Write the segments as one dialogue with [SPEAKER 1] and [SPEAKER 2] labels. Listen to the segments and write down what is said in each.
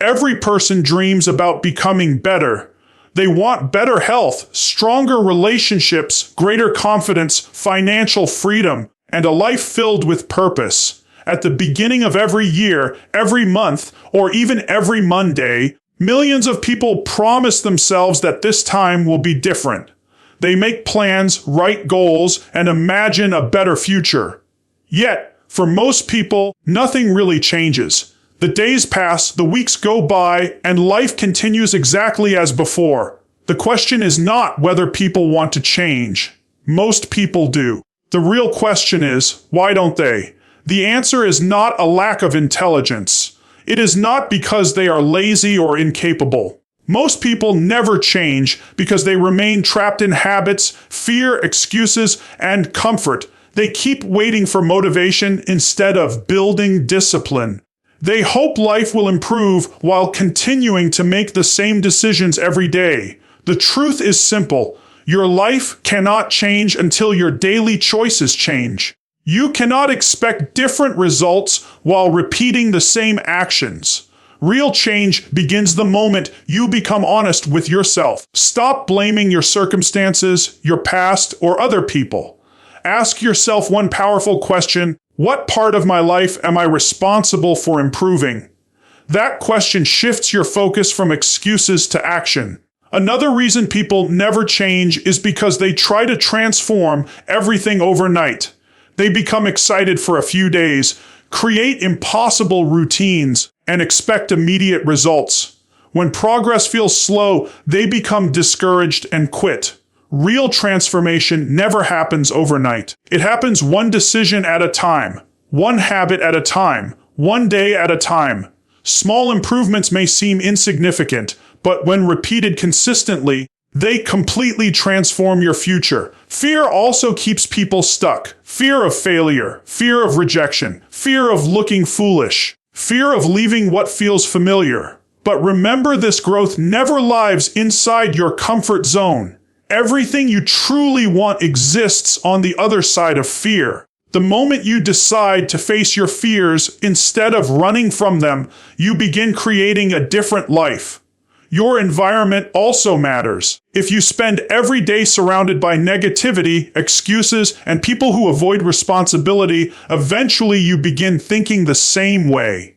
[SPEAKER 1] Every person dreams about becoming better. They want better health, stronger relationships, greater confidence, financial freedom, and a life filled with purpose. At the beginning of every year, every month, or even every Monday, millions of people promise themselves that this time will be different. They make plans, write goals, and imagine a better future. Yet, for most people, nothing really changes. The days pass, the weeks go by, and life continues exactly as before. The question is not whether people want to change. Most people do. The real question is, why don't they? The answer is not a lack of intelligence. It is not because they are lazy or incapable. Most people never change because they remain trapped in habits, fear, excuses, and comfort. They keep waiting for motivation instead of building discipline. They hope life will improve while continuing to make the same decisions every day. The truth is simple. Your life cannot change until your daily choices change. You cannot expect different results while repeating the same actions. Real change begins the moment you become honest with yourself. Stop blaming your circumstances, your past, or other people. Ask yourself one powerful question: what part of my life am I responsible for improving? That question shifts your focus from excuses to action. Another reason people never change is because they try to transform everything overnight. They become excited for a few days, create impossible routines, and expect immediate results. When progress feels slow, they become discouraged and quit. Real transformation never happens overnight. It happens one decision at a time, one habit at a time, one day at a time. Small improvements may seem insignificant, but when repeated consistently, they completely transform your future. Fear also keeps people stuck. Fear of failure, fear of rejection, fear of looking foolish, fear of leaving what feels familiar. But remember, this growth never lives inside your comfort zone. Everything you truly want exists on the other side of fear. The moment you decide to face your fears instead of running from them, you begin creating a different life. Your environment also matters. If you spend every day surrounded by negativity, excuses, and people who avoid responsibility, eventually you begin thinking the same way.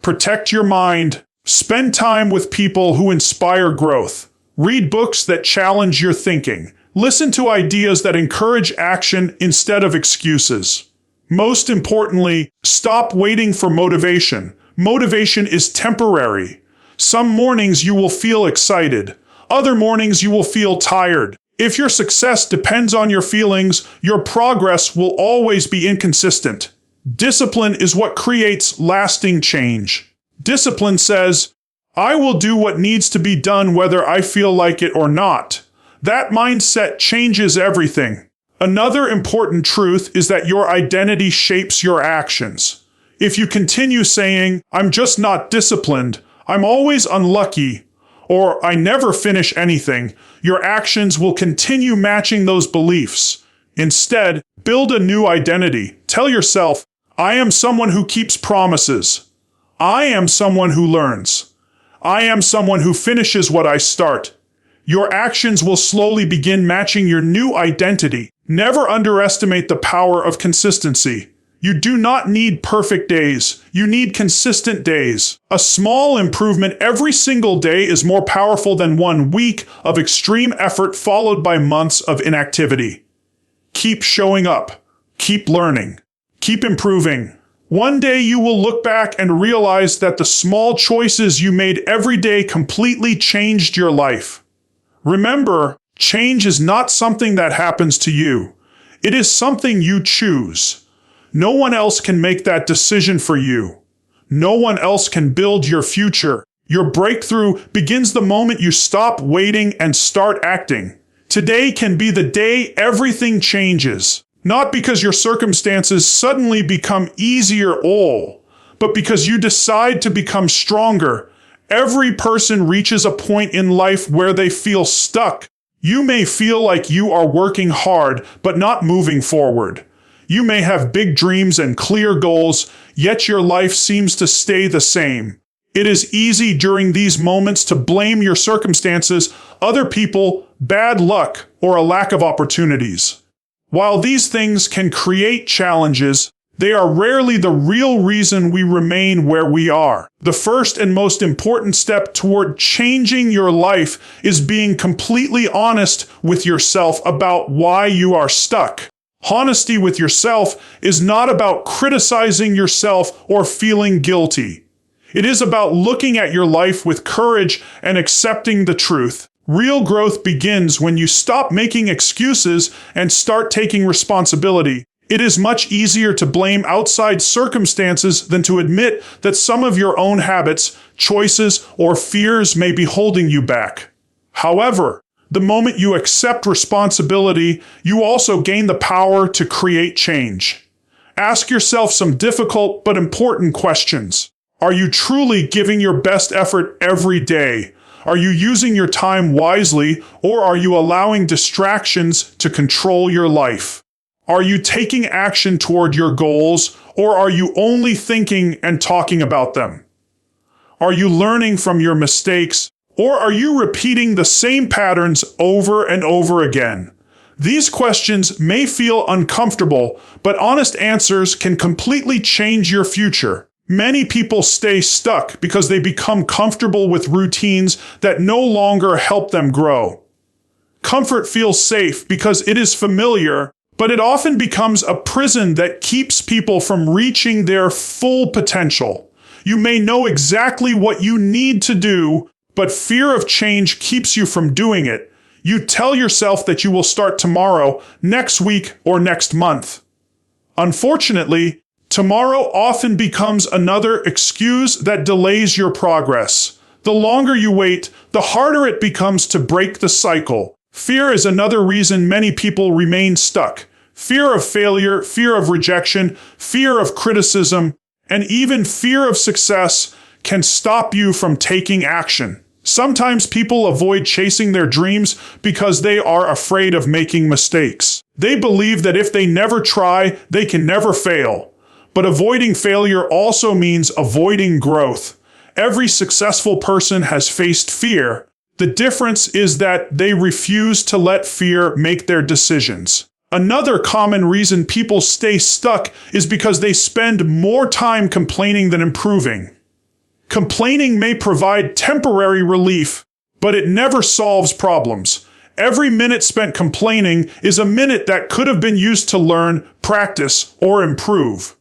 [SPEAKER 1] Protect your mind. Spend time with people who inspire growth. Read books that challenge your thinking. Listen to ideas that encourage action instead of excuses. Most importantly, stop waiting for motivation. Motivation is temporary. Some mornings you will feel excited. Other mornings you will feel tired. If your success depends on your feelings, your progress will always be inconsistent. Discipline is what creates lasting change. Discipline says, I will do what needs to be done whether I feel like it or not. That mindset changes everything. Another important truth is that your identity shapes your actions. If you continue saying, I'm just not disciplined, I'm always unlucky, or I never finish anything, your actions will continue matching those beliefs. Instead, build a new identity. Tell yourself, I am someone who keeps promises. I am someone who learns. I am someone who finishes what I start. Your actions will slowly begin matching your new identity. Never underestimate the power of consistency. You do not need perfect days. You need consistent days. A small improvement every single day is more powerful than 1 week of extreme effort followed by months of inactivity. Keep showing up. Keep learning. Keep improving. One day you will look back and realize that the small choices you made every day completely changed your life. Remember, change is not something that happens to you. It is something you choose. No one else can make that decision for you. No one else can build your future. Your breakthrough begins the moment you stop waiting and start acting. Today can be the day everything changes. Not because your circumstances suddenly become easier but because you decide to become stronger. Every person reaches a point in life where they feel stuck. You may feel like you are working hard, but not moving forward. You may have big dreams and clear goals, yet your life seems to stay the same. It is easy during these moments to blame your circumstances, other people, bad luck, or a lack of opportunities. While these things can create challenges, they are rarely the real reason we remain where we are. The first and most important step toward changing your life is being completely honest with yourself about why you are stuck. Honesty with yourself is not about criticizing yourself or feeling guilty. It is about looking at your life with courage and accepting the truth. Real growth begins when you stop making excuses and start taking responsibility. It is much easier to blame outside circumstances than to admit that some of your own habits, choices, or fears may be holding you back. However, the moment you accept responsibility, you also gain the power to create change. Ask yourself some difficult but important questions. Are you truly giving your best effort every day? Are you using your time wisely, or are you allowing distractions to control your life? Are you taking action toward your goals, or are you only thinking and talking about them? Are you learning from your mistakes, or are you repeating the same patterns over and over again? These questions may feel uncomfortable, but honest answers can completely change your future. Many people stay stuck because they become comfortable with routines that no longer help them grow. Comfort feels safe because it is familiar, but it often becomes a prison that keeps people from reaching their full potential. You may know exactly what you need to do, but fear of change keeps you from doing it. You tell yourself that you will start tomorrow, next week, or next month. Unfortunately, tomorrow often becomes another excuse that delays your progress. The longer you wait, the harder it becomes to break the cycle. Fear is another reason many people remain stuck. Fear of failure, fear of rejection, fear of criticism, and even fear of success can stop you from taking action. Sometimes people avoid chasing their dreams because they are afraid of making mistakes. They believe that if they never try, they can never fail. But avoiding failure also means avoiding growth. Every successful person has faced fear. The difference is that they refuse to let fear make their decisions. Another common reason people stay stuck is because they spend more time complaining than improving. Complaining may provide temporary relief, but it never solves problems. Every minute spent complaining is a minute that could have been used to learn, practice, or improve.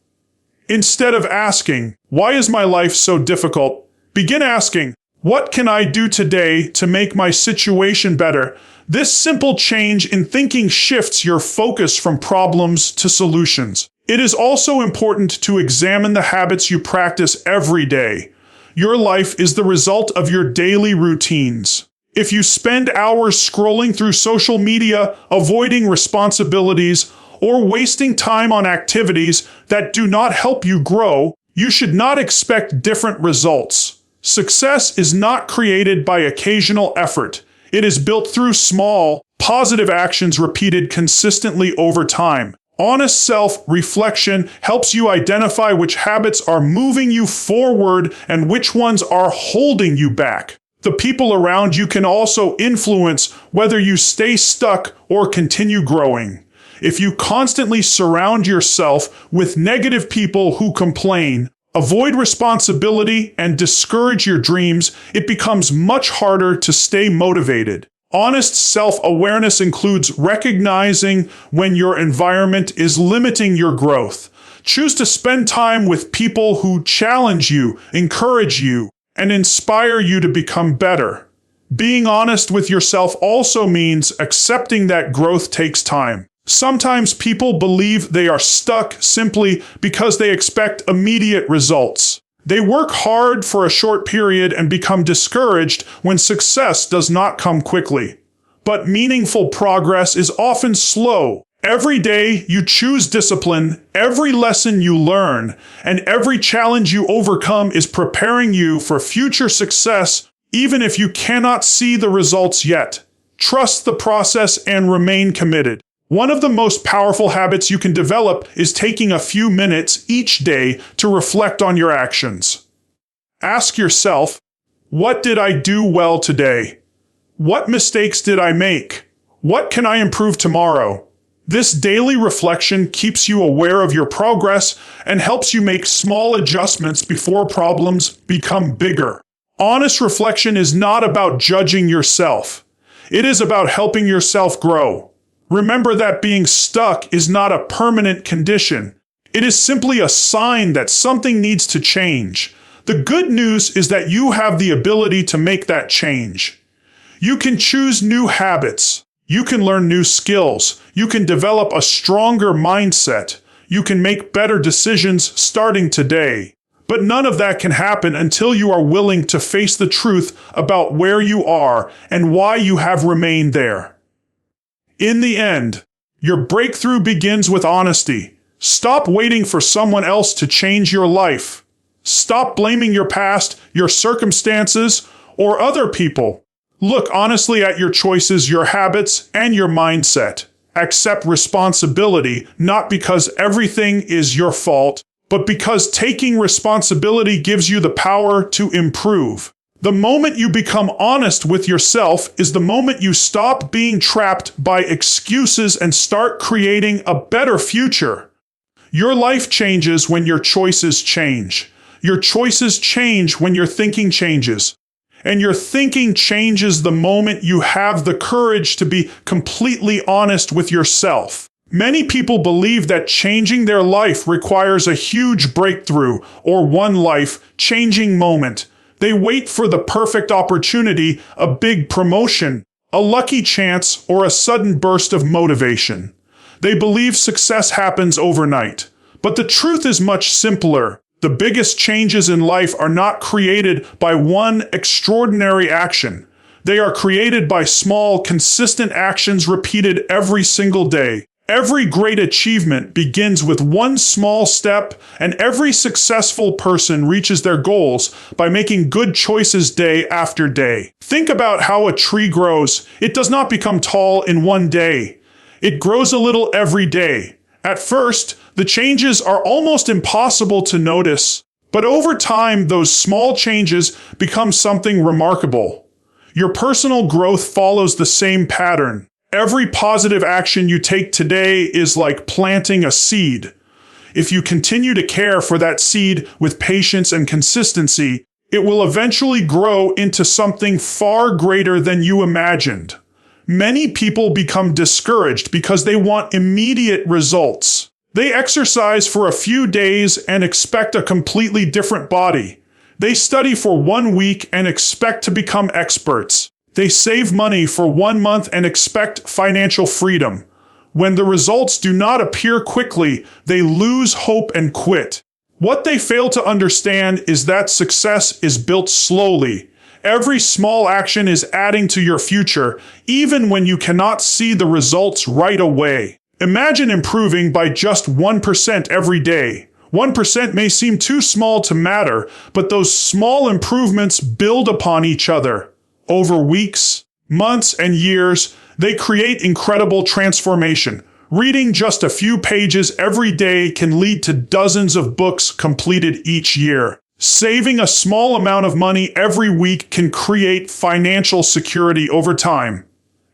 [SPEAKER 1] Instead of asking, "Why is my life so difficult?" begin asking, "What can I do today to make my situation better?" This simple change in thinking shifts your focus from problems to solutions. It is also important to examine the habits you practice every day. Your life is the result of your daily routines. If you spend hours scrolling through social media, avoiding responsibilities, or wasting time on activities that do not help you grow, you should not expect different results. Success is not created by occasional effort. It is built through small, positive actions repeated consistently over time. Honest self-reflection helps you identify which habits are moving you forward and which ones are holding you back. The people around you can also influence whether you stay stuck or continue growing. If you constantly surround yourself with negative people who complain, avoid responsibility, and discourage your dreams, it becomes much harder to stay motivated. Honest self-awareness includes recognizing when your environment is limiting your growth. Choose to spend time with people who challenge you, encourage you, and inspire you to become better. Being honest with yourself also means accepting that growth takes time. Sometimes people believe they are stuck simply because they expect immediate results. They work hard for a short period and become discouraged when success does not come quickly. But meaningful progress is often slow. Every day you choose discipline, every lesson you learn, and every challenge you overcome is preparing you for future success, even if you cannot see the results yet. Trust the process and remain committed. One of the most powerful habits you can develop is taking a few minutes each day to reflect on your actions. Ask yourself, what did I do well today? What mistakes did I make? What can I improve tomorrow? This daily reflection keeps you aware of your progress and helps you make small adjustments before problems become bigger. Honest reflection is not about judging yourself. It is about helping yourself grow. Remember that being stuck is not a permanent condition. It is simply a sign that something needs to change. The good news is that you have the ability to make that change. You can choose new habits. You can learn new skills. You can develop a stronger mindset. You can make better decisions starting today. But none of that can happen until you are willing to face the truth about where you are and why you have remained there. In the end, your breakthrough begins with honesty. Stop waiting for someone else to change your life. Stop blaming your past, your circumstances, or other people. Look honestly at your choices, your habits, and your mindset. Accept responsibility, not because everything is your fault, but because taking responsibility gives you the power to improve. The moment you become honest with yourself is the moment you stop being trapped by excuses and start creating a better future. Your life changes when your choices change. Your choices change when your thinking changes. And your thinking changes the moment you have the courage to be completely honest with yourself. Many people believe that changing their life requires a huge breakthrough or one life-changing moment. They wait for the perfect opportunity, a big promotion, a lucky chance, or a sudden burst of motivation. They believe success happens overnight. But the truth is much simpler. The biggest changes in life are not created by one extraordinary action. They are created by small, consistent actions repeated every single day. Every great achievement begins with one small step, and every successful person reaches their goals by making good choices day after day. Think about how a tree grows. It does not become tall in one day. It grows a little every day. At first, the changes are almost impossible to notice, but over time, those small changes become something remarkable. Your personal growth follows the same pattern. Every positive action you take today is like planting a seed. If you continue to care for that seed with patience and consistency, it will eventually grow into something far greater than you imagined. Many people become discouraged because they want immediate results. They exercise for a few days and expect a completely different body. They study for 1 week and expect to become experts. They save money for 1 month and expect financial freedom. When the results do not appear quickly, they lose hope and quit. What they fail to understand is that success is built slowly. Every small action is adding to your future, even when you cannot see the results right away. Imagine improving by just 1% every day. 1% may seem too small to matter, but those small improvements build upon each other. Over weeks, months, and years, they create incredible transformation. Reading just a few pages every day can lead to dozens of books completed each year. Saving a small amount of money every week can create financial security over time.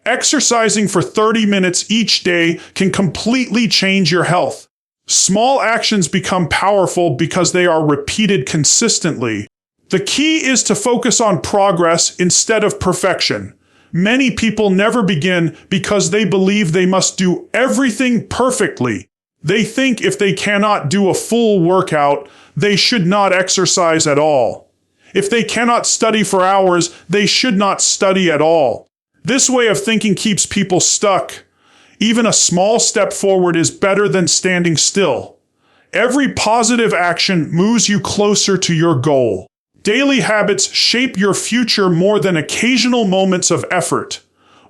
[SPEAKER 1] Exercising for 30 minutes each day can completely change your health. Small actions become powerful because they are repeated consistently. The key is to focus on progress instead of perfection. Many people never begin because they believe they must do everything perfectly. They think if they cannot do a full workout, they should not exercise at all. If they cannot study for hours, they should not study at all. This way of thinking keeps people stuck. Even a small step forward is better than standing still. Every positive action moves you closer to your goal. Daily habits shape your future more than occasional moments of effort.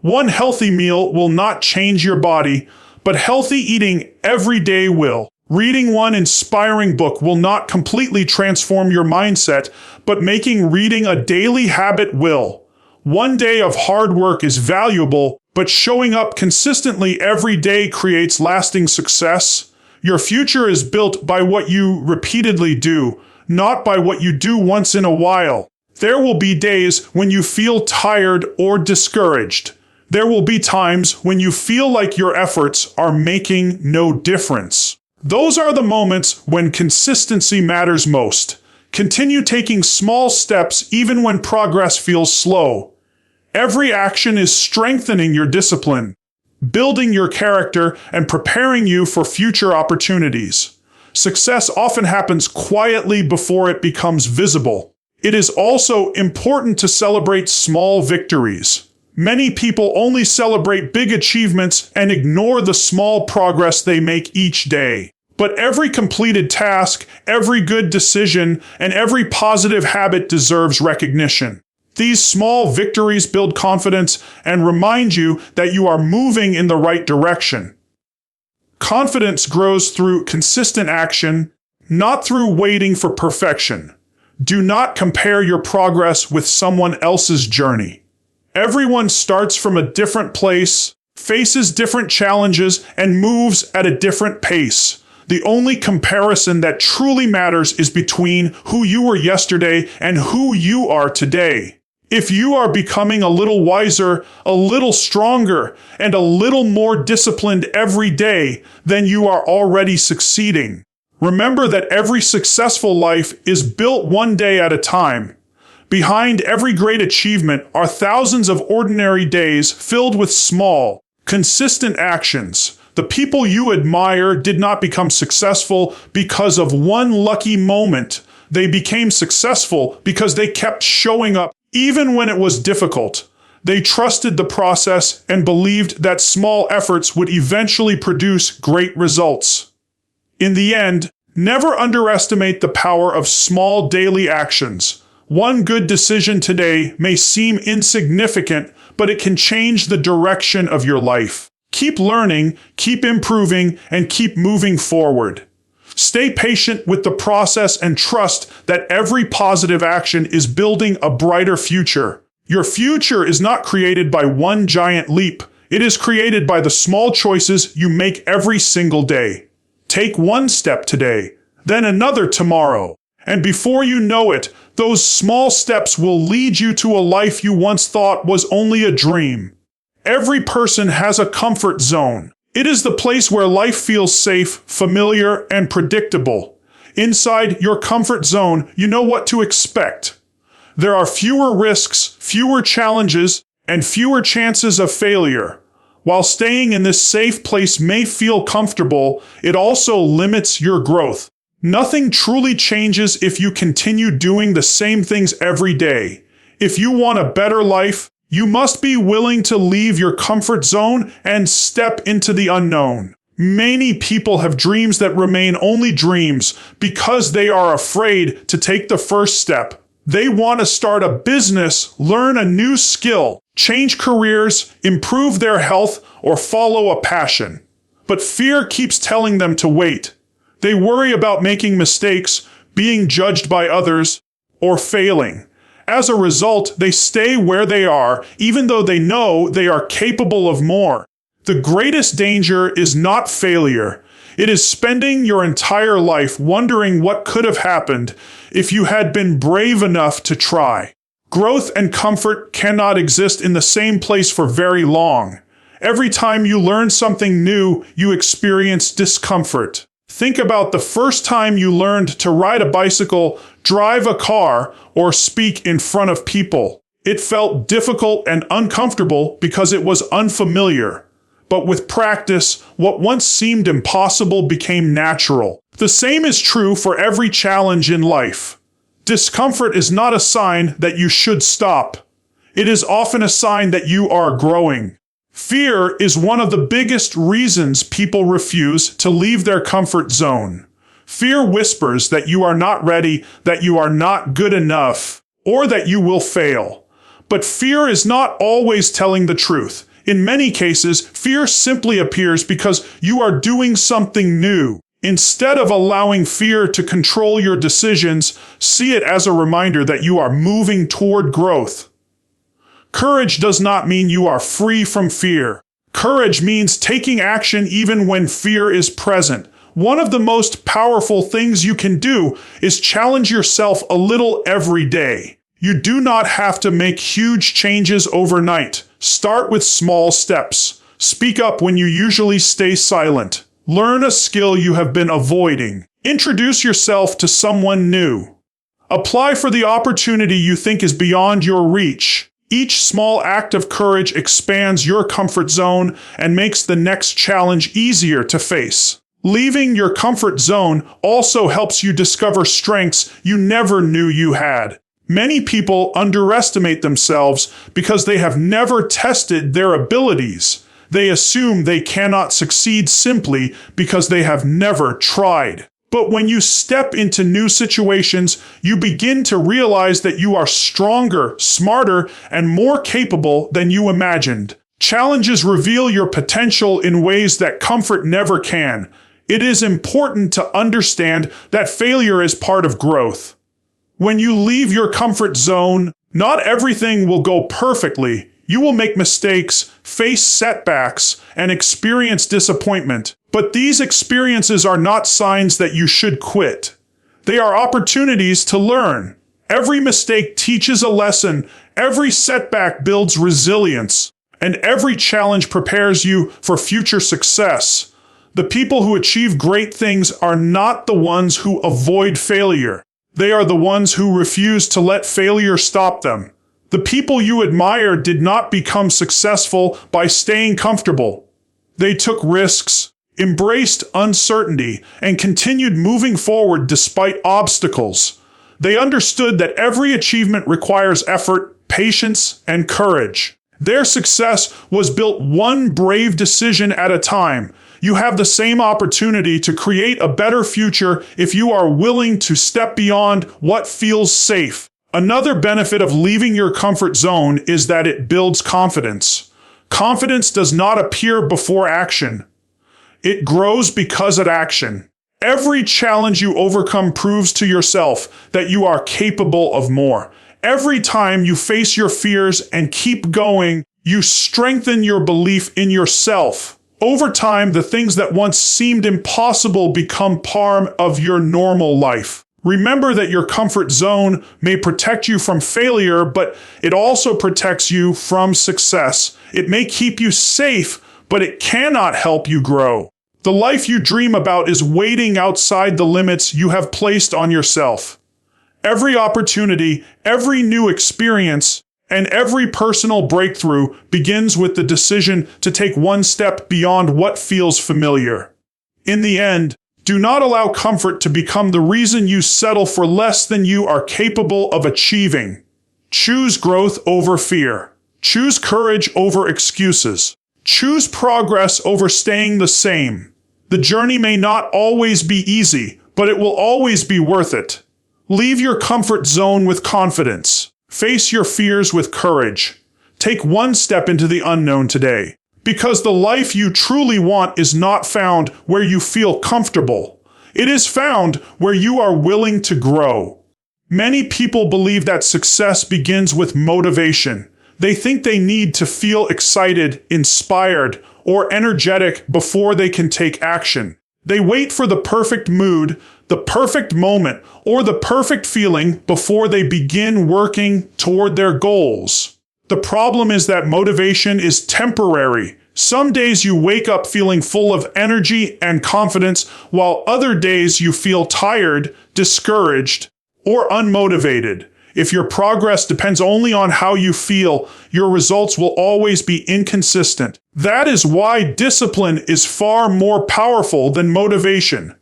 [SPEAKER 1] One healthy meal will not change your body, but healthy eating every day will. Reading one inspiring book will not completely transform your mindset, but making reading a daily habit will. One day of hard work is valuable, but showing up consistently every day creates lasting success. Your future is built by what you repeatedly do, not by what you do once in a while. There will be days when you feel tired or discouraged. There will be times when you feel like your efforts are making no difference. Those are the moments when consistency matters most. Continue taking small steps even when progress feels slow. Every action is strengthening your discipline, building your character, and preparing you for future opportunities. Success often happens quietly before it becomes visible. It is also important to celebrate small victories. Many people only celebrate big achievements and ignore the small progress they make each day. But every completed task, every good decision, and every positive habit deserves recognition. These small victories build confidence and remind you that you are moving in the right direction. Confidence grows through consistent action, not through waiting for perfection. Do not compare your progress with someone else's journey. Everyone starts from a different place, faces different challenges, and moves at a different pace. The only comparison that truly matters is between who you were yesterday and who you are today. If you are becoming a little wiser, a little stronger, and a little more disciplined every day, then you are already succeeding. Remember that every successful life is built one day at a time. Behind every great achievement are thousands of ordinary days filled with small, consistent actions. The people you admire did not become successful because of one lucky moment. They became successful because they kept showing up even when it was difficult. They trusted the process and believed that small efforts would eventually produce great results. In the end, never underestimate the power of small daily actions. One good decision today may seem insignificant, but it can change the direction of your life. Keep learning, keep improving, and keep moving forward. Stay patient with the process and trust that every positive action is building a brighter future. Your future is not created by one giant leap. It is created by the small choices you make every single day. Take one step today, then another tomorrow. And before you know it, those small steps will lead you to a life you once thought was only a dream. Every person has a comfort zone. It is the place where life feels safe, familiar, and predictable. Inside your comfort zone, you know what to expect. There are fewer risks, fewer challenges, and fewer chances of failure. While staying in this safe place may feel comfortable, it also limits your growth. Nothing truly changes if you continue doing the same things every day. If you want a better life, you must be willing to leave your comfort zone and step into the unknown. Many people have dreams that remain only dreams because they are afraid to take the first step. They want to start a business, learn a new skill, change careers, improve their health, or follow a passion. But fear keeps telling them to wait. They worry about making mistakes, being judged by others, or failing. As a result, they stay where they are, even though they know they are capable of more. The greatest danger is not failure. It is spending your entire life wondering what could have happened if you had been brave enough to try. Growth and comfort cannot exist in the same place for very long. Every time you learn something new, you experience discomfort. Think about the first time you learned to ride a bicycle, drive a car, or speak in front of people. It felt difficult and uncomfortable because it was unfamiliar. But with practice, what once seemed impossible became natural. The same is true for every challenge in life. Discomfort is not a sign that you should stop. It is often a sign that you are growing. Fear is one of the biggest reasons people refuse to leave their comfort zone. Fear whispers that you are not ready, that you are not good enough, or that you will fail. But fear is not always telling the truth. In many cases, fear simply appears because you are doing something new. Instead of allowing fear to control your decisions, see it as a reminder that you are moving toward growth. Courage does not mean you are free from fear. Courage means taking action even when fear is present. One of the most powerful things you can do is challenge yourself a little every day. You do not have to make huge changes overnight. Start with small steps. Speak up when you usually stay silent. Learn a skill you have been avoiding. Introduce yourself to someone new. Apply for the opportunity you think is beyond your reach. Each small act of courage expands your comfort zone and makes the next challenge easier to face. Leaving your comfort zone also helps you discover strengths you never knew you had. Many people underestimate themselves because they have never tested their abilities. They assume they cannot succeed simply because they have never tried. But when you step into new situations, you begin to realize that you are stronger, smarter, and more capable than you imagined. Challenges reveal your potential in ways that comfort never can. It is important to understand that failure is part of growth. When you leave your comfort zone, not everything will go perfectly. You will make mistakes, face setbacks, and experience disappointment. But these experiences are not signs that you should quit. They are opportunities to learn. Every mistake teaches a lesson, every setback builds resilience, and every challenge prepares you for future success. The people who achieve great things are not the ones who avoid failure. They are the ones who refuse to let failure stop them. The people you admire did not become successful by staying comfortable. They took risks, embraced uncertainty, and continued moving forward despite obstacles. They understood that every achievement requires effort, patience, and courage. Their success was built one brave decision at a time. You have the same opportunity to create a better future if you are willing to step beyond what feels safe. Another benefit of leaving your comfort zone is that it builds confidence. Confidence does not appear before action. It grows because of action. Every challenge you overcome proves to yourself that you are capable of more. Every time you face your fears and keep going, you strengthen your belief in yourself. Over time, the things that once seemed impossible become part of your normal life. Remember that your comfort zone may protect you from failure, but it also protects you from success. It may keep you safe, but it cannot help you grow. The life you dream about is waiting outside the limits you have placed on yourself. Every opportunity, every new experience, and every personal breakthrough begins with the decision to take one step beyond what feels familiar. In the end, do not allow comfort to become the reason you settle for less than you are capable of achieving. Choose growth over fear. Choose courage over excuses. Choose progress over staying the same. The journey may not always be easy, but it will always be worth it. Leave your comfort zone with confidence. Face your fears with courage. Take one step into the unknown today. Because the life you truly want is not found where you feel comfortable. It is found where you are willing to grow. Many people believe that success begins with motivation. They think they need to feel excited, inspired, or energetic before they can take action. They wait for the perfect mood, the perfect moment, or the perfect feeling before they begin working toward their goals. The problem is that motivation is temporary. Some days you wake up feeling full of energy and confidence, while other days you feel tired, discouraged, or unmotivated. If your progress depends only on how you feel, your results will always be inconsistent. That is why discipline is far more powerful than motivation.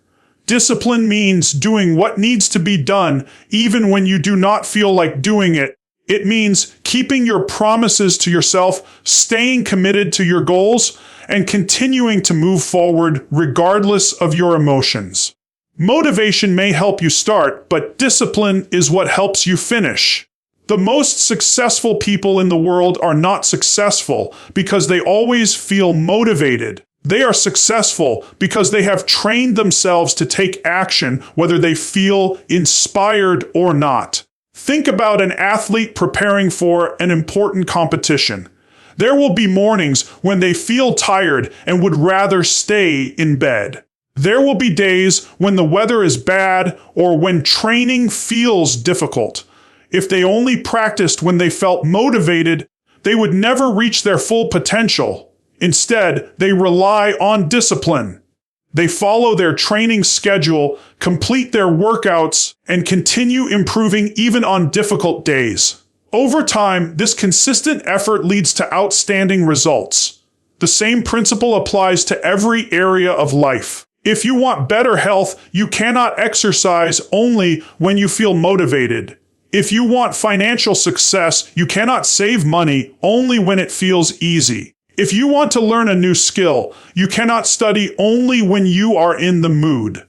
[SPEAKER 1] Discipline means doing what needs to be done, even when you do not feel like doing it. It means keeping your promises to yourself, staying committed to your goals, and continuing to move forward regardless of your emotions. Motivation may help you start, but discipline is what helps you finish. The most successful people in the world are not successful because they always feel motivated. They are successful because they have trained themselves to take action whether they feel inspired or not. Think about an athlete preparing for an important competition. There will be mornings when they feel tired and would rather stay in bed. There will be days when the weather is bad or when training feels difficult. If they only practiced when they felt motivated, they would never reach their full potential. Instead, they rely on discipline. They follow their training schedule, complete their workouts, and continue improving even on difficult days. Over time, this consistent effort leads to outstanding results. The same principle applies to every area of life. If you want better health, you cannot exercise only when you feel motivated. If you want financial success, you cannot save money only when it feels easy. If you want to learn a new skill, you cannot study only when you are in the mood.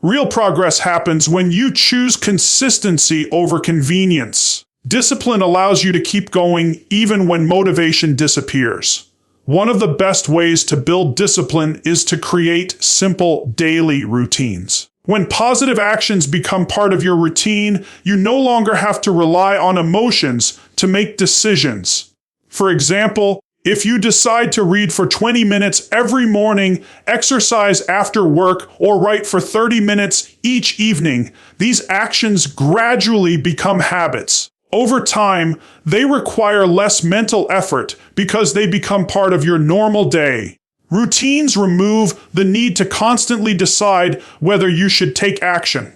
[SPEAKER 1] Real progress happens when you choose consistency over convenience. Discipline allows you to keep going even when motivation disappears. One of the best ways to build discipline is to create simple daily routines. When positive actions become part of your routine, you no longer have to rely on emotions to make decisions. For example, if you decide to read for 20 minutes every morning, exercise after work, or write for 30 minutes each evening, these actions gradually become habits. Over time, they require less mental effort because they become part of your normal day. Routines remove the need to constantly decide whether you should take action.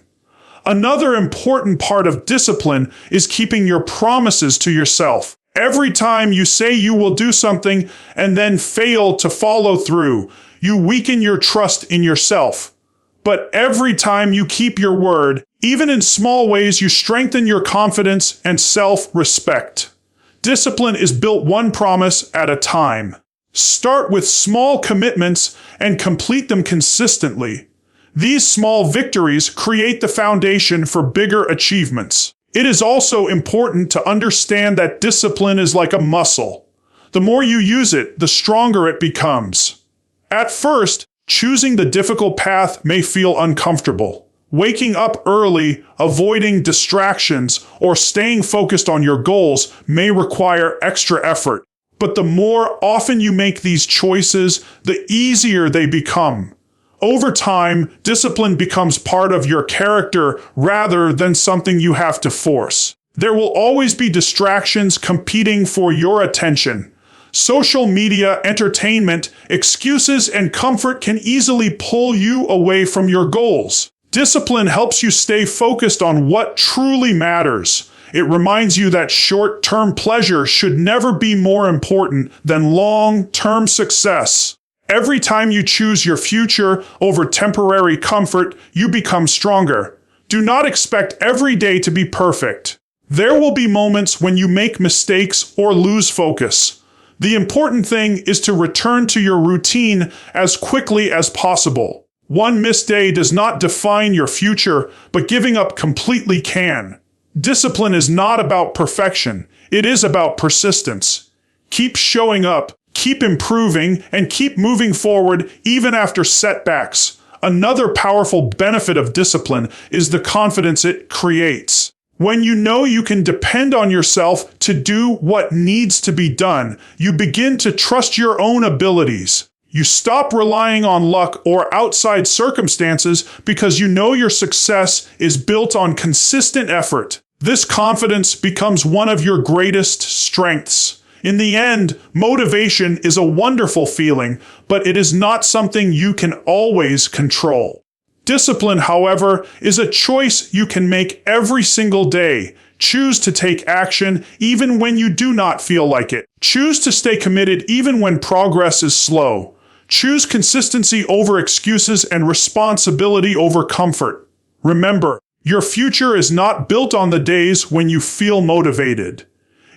[SPEAKER 1] Another important part of discipline is keeping your promises to yourself. Every time you say you will do something and then fail to follow through, you weaken your trust in yourself. But every time you keep your word, even in small ways, you strengthen your confidence and self-respect. Discipline is built one promise at a time. Start with small commitments and complete them consistently. These small victories create the foundation for bigger achievements. It is also important to understand that discipline is like a muscle. The more you use it, the stronger it becomes. At first, choosing the difficult path may feel uncomfortable. Waking up early, avoiding distractions, or staying focused on your goals may require extra effort. But the more often you make these choices, the easier they become. Over time, discipline becomes part of your character rather than something you have to force. There will always be distractions competing for your attention. Social media, entertainment, excuses, and comfort can easily pull you away from your goals. Discipline helps you stay focused on what truly matters. It reminds you that short-term pleasure should never be more important than long-term success. Every time you choose your future over temporary comfort, you become stronger. Do not expect every day to be perfect. There will be moments when you make mistakes or lose focus. The important thing is to return to your routine as quickly as possible. One missed day does not define your future, but giving up completely can. Discipline is not about perfection. It is about persistence. Keep showing up, keep improving, and keep moving forward even after setbacks. Another powerful benefit of discipline is the confidence it creates. When you know you can depend on yourself to do what needs to be done, you begin to trust your own abilities. You stop relying on luck or outside circumstances because you know your success is built on consistent effort. This confidence becomes one of your greatest strengths. In the end, motivation is a wonderful feeling, but it is not something you can always control. Discipline, however, is a choice you can make every single day. Choose to take action even when you do not feel like it. Choose to stay committed even when progress is slow. Choose consistency over excuses and responsibility over comfort. Remember, your future is not built on the days when you feel motivated.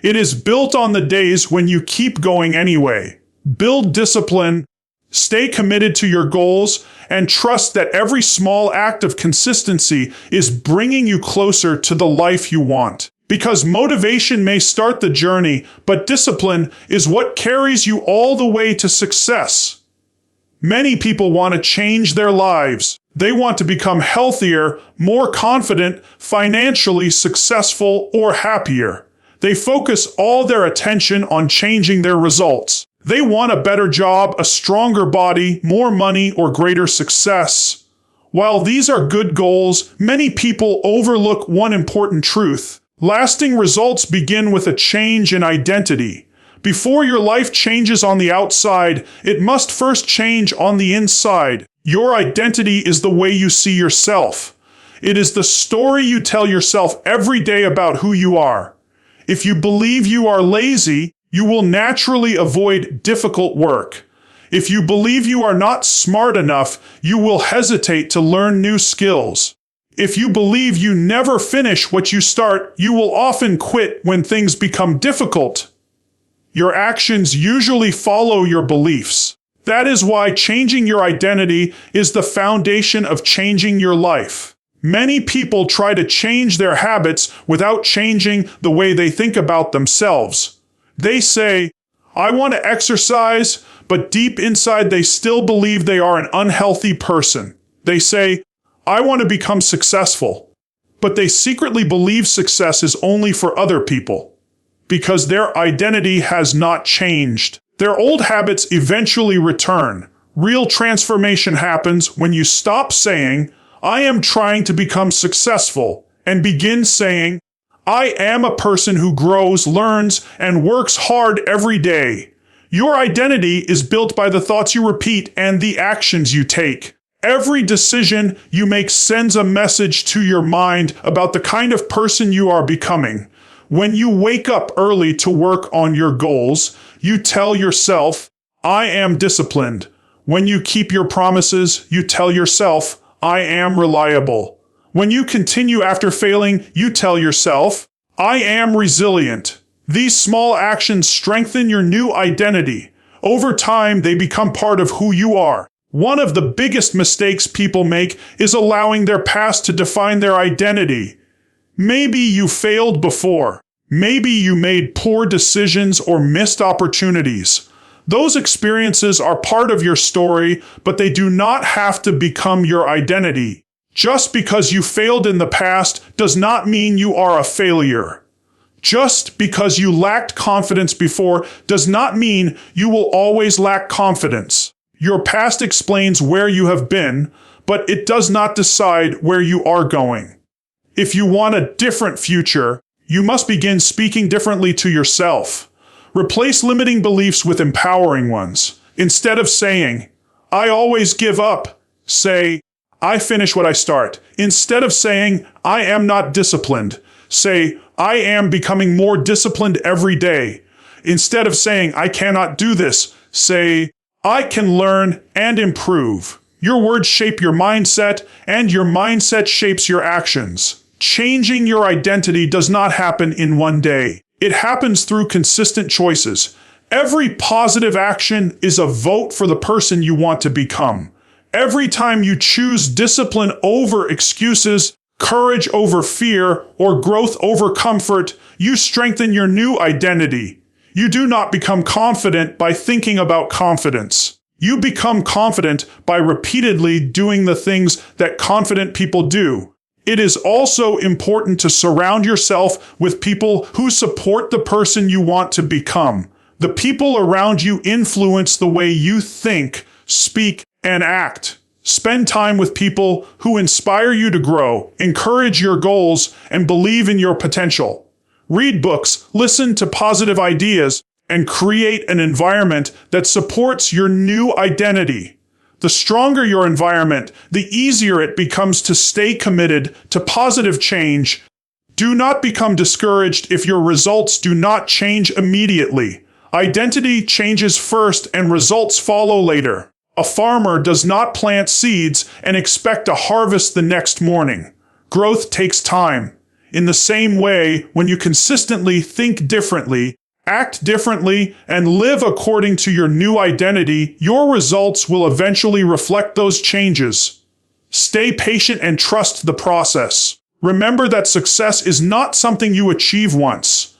[SPEAKER 1] It is built on the days when you keep going anyway. Build discipline, stay committed to your goals, and trust that every small act of consistency is bringing you closer to the life you want. Because motivation may start the journey, but discipline is what carries you all the way to success. Many people want to change their lives. They want to become healthier, more confident, financially successful, or happier. They focus all their attention on changing their results. They want a better job, a stronger body, more money, or greater success. While these are good goals, many people overlook one important truth. Lasting results begin with a change in identity. Before your life changes on the outside, it must first change on the inside. Your identity is the way you see yourself. It is the story you tell yourself every day about who you are. If you believe you are lazy, you will naturally avoid difficult work. If you believe you are not smart enough, you will hesitate to learn new skills. If you believe you never finish what you start, you will often quit when things become difficult. Your actions usually follow your beliefs. That is why changing your identity is the foundation of changing your life. Many people try to change their habits without changing the way they think about themselves. They say, "I want to exercise," but deep inside they still believe they are an unhealthy person. They say, "I want to become successful," but they secretly believe success is only for other people. Because their identity has not changed. Their old habits eventually return. Real transformation happens when you stop saying, "I am trying to become successful," and begin saying, "I am a person who grows, learns, and works hard every day." Your identity is built by the thoughts you repeat and the actions you take. Every decision you make sends a message to your mind about the kind of person you are becoming. When you wake up early to work on your goals, you tell yourself, "I am disciplined." When you keep your promises, you tell yourself, "I am reliable." When you continue after failing, you tell yourself, "I am resilient." These small actions strengthen your new identity. Over time, they become part of who you are. One of the biggest mistakes people make is allowing their past to define their identity. Maybe you failed before. Maybe you made poor decisions or missed opportunities. Those experiences are part of your story, but they do not have to become your identity. Just because you failed in the past does not mean you are a failure. Just because you lacked confidence before does not mean you will always lack confidence. Your past explains where you have been, but it does not decide where you are going. If you want a different future, you must begin speaking differently to yourself. Replace limiting beliefs with empowering ones. Instead of saying, "I always give up," say, "I finish what I start." Instead of saying, "I am not disciplined," say, "I am becoming more disciplined every day." Instead of saying, "I cannot do this," say, "I can learn and improve." Your words shape your mindset, and your mindset shapes your actions. Changing your identity does not happen in one day. It happens through consistent choices. Every positive action is a vote for the person you want to become. Every time you choose discipline over excuses, courage over fear, or growth over comfort, you strengthen your new identity. You do not become confident by thinking about confidence. You become confident by repeatedly doing the things that confident people do. It is also important to surround yourself with people who support the person you want to become. The people around you influence the way you think, speak, and act. Spend time with people who inspire you to grow, encourage your goals, and believe in your potential. Read books, listen to positive ideas, and create an environment that supports your new identity. The stronger your environment, the easier it becomes to stay committed to positive change. Do not become discouraged if your results do not change immediately. Identity changes first and results follow later. A farmer does not plant seeds and expect to harvest the next morning. Growth takes time. In the same way, when you consistently think differently, act differently, and live according to your new identity, your results will eventually reflect those changes. Stay patient and trust the process. Remember that success is not something you achieve once.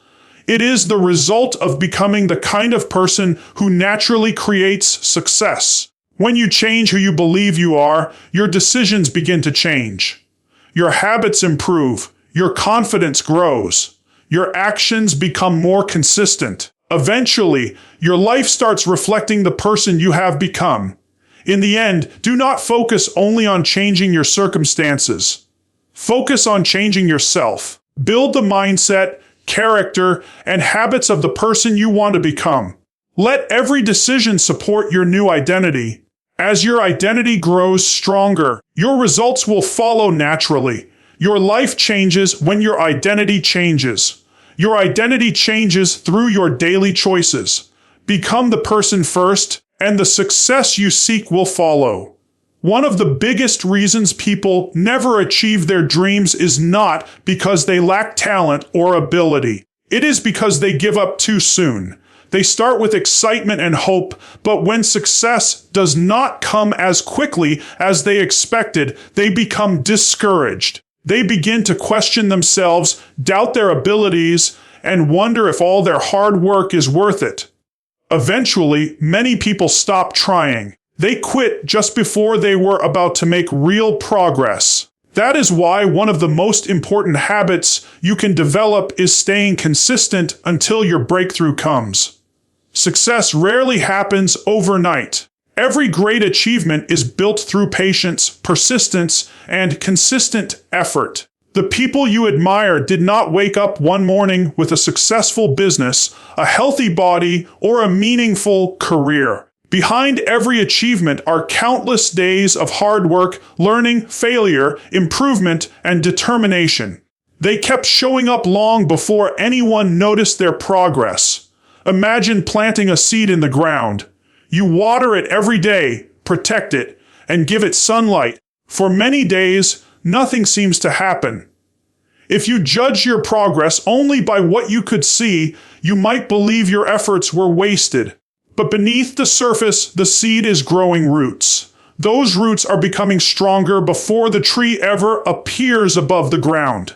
[SPEAKER 1] It is the result of becoming the kind of person who naturally creates success. When you change who you believe you are, your decisions begin to change. Your habits improve. Your confidence grows. Your actions become more consistent. Eventually, your life starts reflecting the person you have become. In the end, do not focus only on changing your circumstances. Focus on changing yourself. Build the mindset, character, and habits of the person you want to become. Let every decision support your new identity. As your identity grows stronger, your results will follow naturally. Your life changes when your identity changes. Your identity changes through your daily choices. Become the person first, and the success you seek will follow. One of the biggest reasons people never achieve their dreams is not because they lack talent or ability. It is because they give up too soon. They start with excitement and hope, but when success does not come as quickly as they expected, they become discouraged. They begin to question themselves, doubt their abilities, and wonder if all their hard work is worth it. Eventually, many people stop trying. They quit just before they were about to make real progress. That is why one of the most important habits you can develop is staying consistent until your breakthrough comes. Success rarely happens overnight. Every great achievement is built through patience, persistence, and consistent effort. The people you admire did not wake up one morning with a successful business, a healthy body, or a meaningful career. Behind every achievement are countless days of hard work, learning, failure, improvement, and determination. They kept showing up long before anyone noticed their progress. Imagine planting a seed in the ground. You water it every day, protect it, and give it sunlight. For many days, nothing seems to happen. If you judge your progress only by what you could see, you might believe your efforts were wasted. But beneath the surface, the seed is growing roots. Those roots are becoming stronger before the tree ever appears above the ground.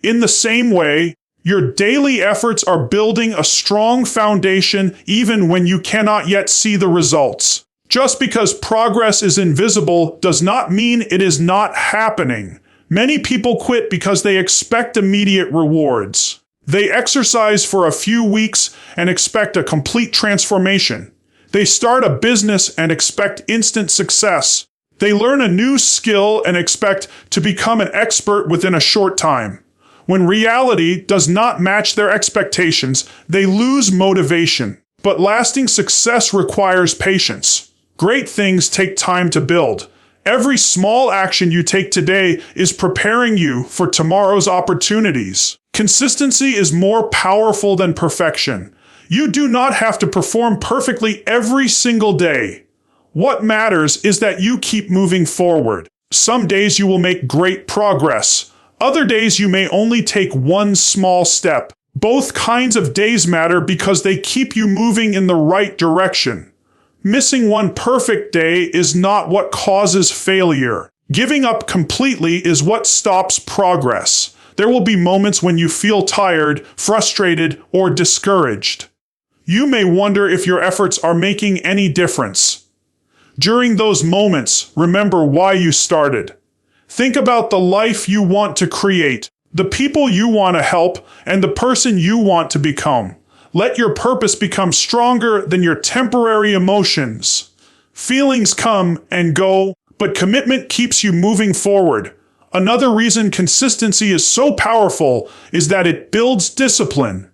[SPEAKER 1] In the same way, your daily efforts are building a strong foundation even when you cannot yet see the results. Just because progress is invisible does not mean it is not happening. Many people quit because they expect immediate rewards. They exercise for a few weeks and expect a complete transformation. They start a business and expect instant success. They learn a new skill and expect to become an expert within a short time. When reality does not match their expectations, they lose motivation. But lasting success requires patience. Great things take time to build. Every small action you take today is preparing you for tomorrow's opportunities. Consistency is more powerful than perfection. You do not have to perform perfectly every single day. What matters is that you keep moving forward. Some days you will make great progress. Other days you may only take one small step. Both kinds of days matter because they keep you moving in the right direction. Missing one perfect day is not what causes failure. Giving up completely is what stops progress. There will be moments when you feel tired, frustrated, or discouraged. You may wonder if your efforts are making any difference. During those moments, remember why you started. Think about the life you want to create, the people you want to help, and the person you want to become. Let your purpose become stronger than your temporary emotions. Feelings come and go, but commitment keeps you moving forward. Another reason consistency is so powerful is that it builds discipline.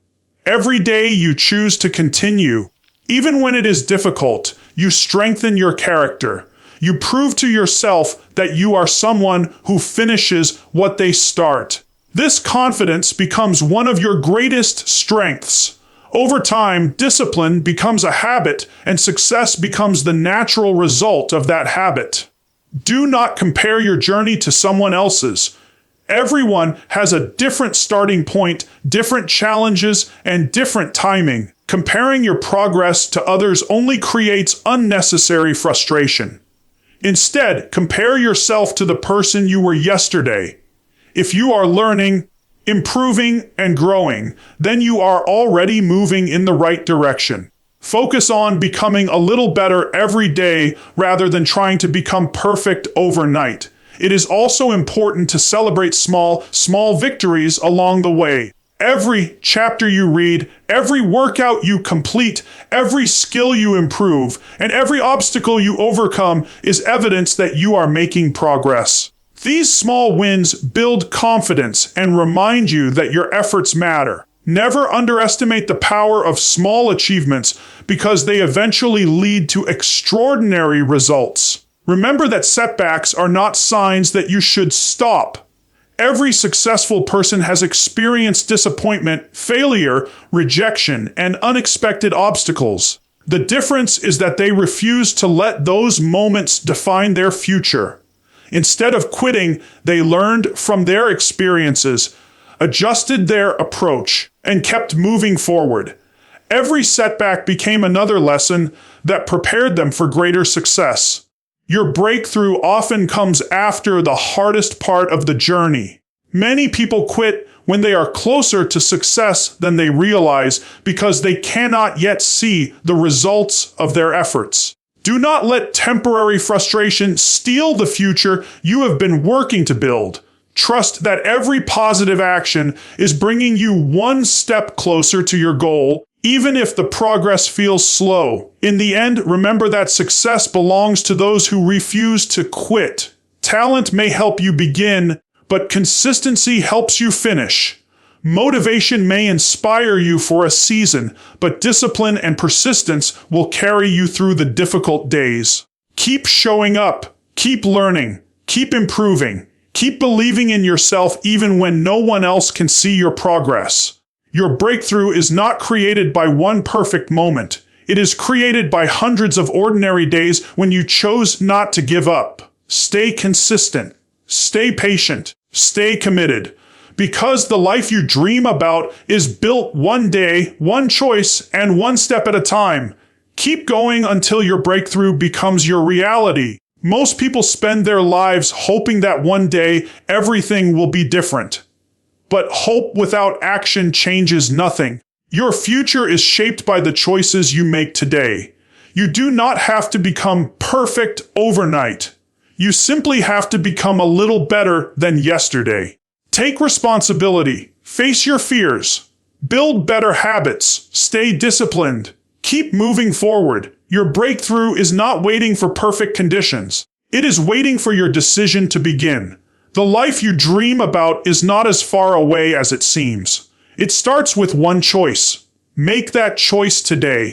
[SPEAKER 1] Every day you choose to continue. Even when it is difficult, you strengthen your character. You prove to yourself that you are someone who finishes what they start. This confidence becomes one of your greatest strengths. Over time, discipline becomes a habit, and success becomes the natural result of that habit. Do not compare your journey to someone else's. Everyone has a different starting point, different challenges, and different timing. Comparing your progress to others only creates unnecessary frustration. Instead, compare yourself to the person you were yesterday. If you are learning, improving, and growing, then you are already moving in the right direction. Focus on becoming a little better every day rather than trying to become perfect overnight. It is also important to celebrate small victories along the way. Every chapter you read, every workout you complete, every skill you improve, and every obstacle you overcome is evidence that you are making progress. These small wins build confidence and remind you that your efforts matter. Never underestimate the power of small achievements because they eventually lead to extraordinary results. Remember that setbacks are not signs that you should stop. Every successful person has experienced disappointment, failure, rejection, and unexpected obstacles. The difference is that they refuse to let those moments define their future. Instead of quitting, they learned from their experiences, adjusted their approach, and kept moving forward. Every setback became another lesson that prepared them for greater success. Your breakthrough often comes after the hardest part of the journey. Many people quit when they are closer to success than they realize because they cannot yet see the results of their efforts. Do not let temporary frustration steal the future you have been working to build. Trust that every positive action is bringing you one step closer to your goal, even if the progress feels slow. In the end, remember that success belongs to those who refuse to quit. Talent may help you begin, but consistency helps you finish. Motivation may inspire you for a season, but discipline and persistence will carry you through the difficult days. Keep showing up, keep learning, keep improving, keep believing in yourself even when no one else can see your progress. Your breakthrough is not created by one perfect moment. It is created by hundreds of ordinary days when you chose not to give up. Stay consistent. Stay patient. Stay committed. Because the life you dream about is built one day, one choice, and one step at a time. Keep going until your breakthrough becomes your reality. Most people spend their lives hoping that one day everything will be different. But hope without action changes nothing. Your future is shaped by the choices you make today. You do not have to become perfect overnight. You simply have to become a little better than yesterday. Take responsibility. Face your fears. Build better habits. Stay disciplined. Keep moving forward. Your breakthrough is not waiting for perfect conditions. It is waiting for your decision to begin. The life you dream about is not as far away as it seems. It starts with one choice. Make that choice today.